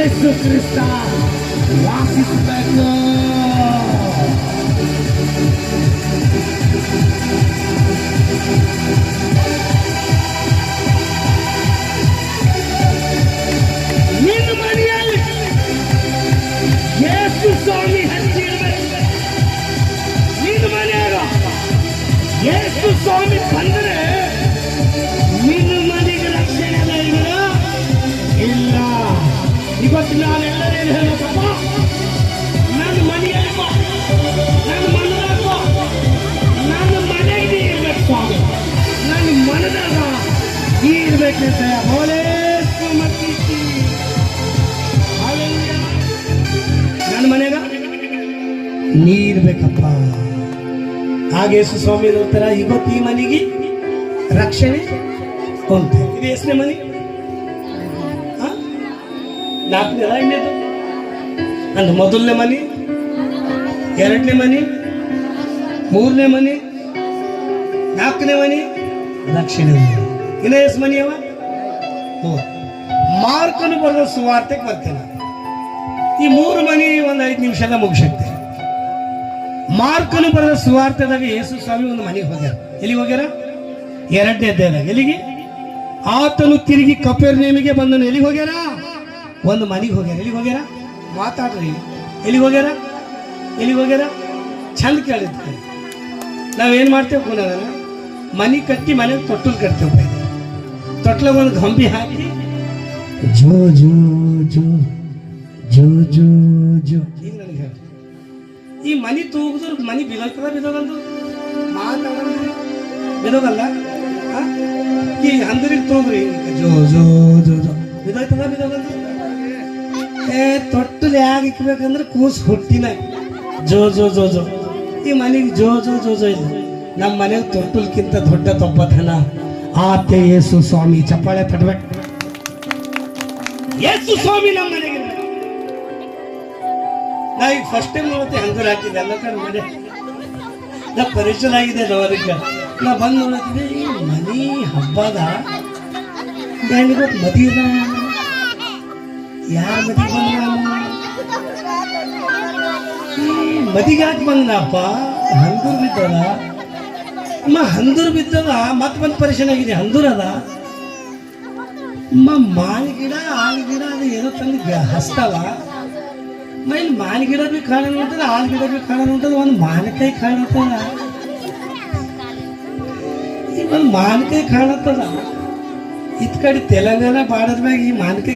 ಯೇಸು ಕ್ರಿಸ್ತ ವಾಸಿಸಬೇಕು. ನಿನ್ನ ಮನೆಯಲ್ಲಿ ಯೇಸು ಸ್ವಾಮಿ ಹಂಚಿರ್ಬೇಕು. ನಿನ್ನ ಮನೆಯಾಗ ಯೇಸು ಸ್ವಾಮಿ ಬಂದರೆ ನಿನ್ನ ಮನೆಗೆ ರಕ್ಷಣೆ ಇಲ್ಲ. ಇವತ್ತು ನಾನೆಲ್ಲರೇನು ಹೇಳಬೇಕಪ್ಪ, ನನ್ನ ಮನೆಯಲ್ಲಿ ನನ್ನ ಮನದಾಗ ನನ್ನ ಮನೆಗೆ ಇರ್ಬೇಕು ಸ್ವಾಮಿ, ನನ್ನ ಮನದಾಗ ಇರ್ಬೇಕಂತ ನನ್ನ ಮನೆಗ ನೀ ಇರ್ಬೇಕಪ್ಪ. ಹಾಗೆ ಯೇಸು ಸ್ವಾಮಿ ಉತ್ತರ, ಇವತ್ತು ಈ ಮನೆಗೆ ರಕ್ಷಣೆ ಉಂಟ. ಇದು ಎಷ್ಟನೇ ಮನೆ? ನಾಲ್ಕನೇ ಐದನೇದು ಅಂದ್ರೆ ಮೊದಲನೇ ಮನೆ, ಎರಡನೇ ಮನೆ, ಮೂರನೇ ಮನೆ, ನಾಲ್ಕನೇ ಮನೆ, ರಕ್ಷಣೆ ಮನೆ. ಇನ್ನ ಎಷ್ಟು ಮನೆ ಅವ? ಮಾರ್ಕನು ಬರೆದ ಸುವಾರ್ತೆಗೆ ಬರ್ತೇನೆ. ಈ ಮೂರು ಮನೆ ಒಂದು 5 ನಿಮಿಷದ ಮುಗಿಸುತ್ತೆ. ಮಾರ್ಕನು ಬರೆದ ಸುವಾರ್ತೆದಾಗ ಯೇಸು ಸ್ವಾಮಿ ಒಂದು ಮನೆಗೆ ಹೋಗ್ಯಾರ. ಎಲ್ಲಿಗೆ ಹೋಗ್ಯಾರ? 2ನೇ ಅಧ್ಯಾಯದಾಗ. ಎಲ್ಲಿಗೆ? ಆತನು ತಿರುಗಿ ಕಪೆರ್ನೌಮಿಗೆ ಬಂದನು. ಎಲ್ಲಿಗೆ ಹೋಗ್ಯಾರ? ಒಂದು ಮನೆಗೆ ಹೋಗ್ಯಾರ. ಎಲ್ಲಿಗೆ ಹೋಗ್ಯಾರ? ಮಾತಾಡ್ರಿ. ಎಲ್ಲಿಗೆ ಹೋಗ್ಯಾರ? ಎಲ್ಲಿಗೆ ಹೋಗ್ಯಾರ? ಚಂದ ಕೇಳಿದ್ವಿ. ನಾವೇನು ಮಾಡ್ತೇವೆ ಪುನಃ, ಮನೆ ಕಟ್ಟಿ ಮನೆಗೆ ತೊಟ್ಟಲು ಕಟ್ತೇವೆ. ತೊಟ್ಲಾಗ ಒಂದು ಗೊಂಬಿ ಹಾಕಿ ಜೋ ಜೋ ಜೋ ಜೋ ಜೋ ಜೋ ಈಗ ನನಗೆ ಹೇಳಿ, ಈ ಮನೆ ತೂಗಿದ್ರು ಮನೆ ಬಿದೋಗ್ತದ? ಬಿದೋಗಂದು ಮಾತಾಡೋದು ಬಿದೋಗಲ್ಲ. ಈ ಹಂದರಿಗೆ ತೂಗ್ರಿ ಜೋ ಜೋ ಜೋ ಜೋ ಬಿದೋಗ್ತದ? ಬಿದೋಗಂದು ತೊಟ್ಟಲು ಯಾಕೆ ಇಕ್ಬೇಕಂದ್ರೆ ಕೂಸು ಹುಟ್ಟಿನ ಜೋ ಜೋ ಜೋ ಜೋ. ಈ ಮನೆಗೆ ಜೋ ಜೋ ಜೋ ಜೋ ಇಲ್ಲ. ನಮ್ಮ ಮನೆಗೆ ತೊಟ್ಟಲ್ಕಿಂತ ದೊಡ್ಡ ತೊಬ್ಬತನ ಆತೆ ಯೇಸು ಸ್ವಾಮಿ. ಚಪ್ಪಾಳೆ ತಟ್ಬೇಕು. ಯೇಸು ಸ್ವಾಮಿ ನಮ್ಮ ಮನೆಗೆ. ನಾ ಈಗ ಫಸ್ಟ್ ಟೈಮ್ ನೋಡುತ್ತೆ ಹಂಗೂರು ಹಾಕಿದ್ದೆ. ಎಲ್ಲ ಕಡೆ ಮನೆ ನಾ ಪರಿಚಯ ಆಗಿದೆ ಅವರಿಗೆ. ನಾ ಬಂದು ನೋಡುತ್ತಿದ್ದೆ, ಈ ಮನೆ ಹಬ್ಬದ ಮದುವೆ ಯಾರ ಮದಿಗೆ ಬಂದ? ಮದಿಗೆ ಯಾಕೆ ಬಂದಪ್ಪ? ಹಂದೂರು ಬಿದ್ದದ ಅಮ್ಮ, ಹಂದೂರು ಬಿದ್ದದ. ಮತ್ತೆ ಬಂದು ಪರಿಶೀಲನೆ ಆಗಿದೆ. ಹಂದೂರು ಅದ ಮಾವಿನ ಗಿಡ, ಆಲ್ ಗಿಡ ಅದು ಏನೋ ತಂದು ಹಸ್ತವ. ಇಲ್ಲಿ ಮಾವಿನ ಗಿಡ ಭೀ ಕಾಣ ಉಂಟದ, ಆಲ್ ಗಿಡ ಭೀ ಕಾಣ ಉಂಟದ. ಒಂದು ಮಾವಿನಕಾಯಿ ಕಾಣತ್ತದ, ಒಂದು ಮಾವಿನಕಾಯಿ ಕಾಣತ್ತದ. ಇತ್ ಕಡೆ ತೆಲಂಗಾಣ ಬಾರ್ಡರ್ ಮ್ಯಾಗ ಈ ಮಾವಿನಕಾಯಿ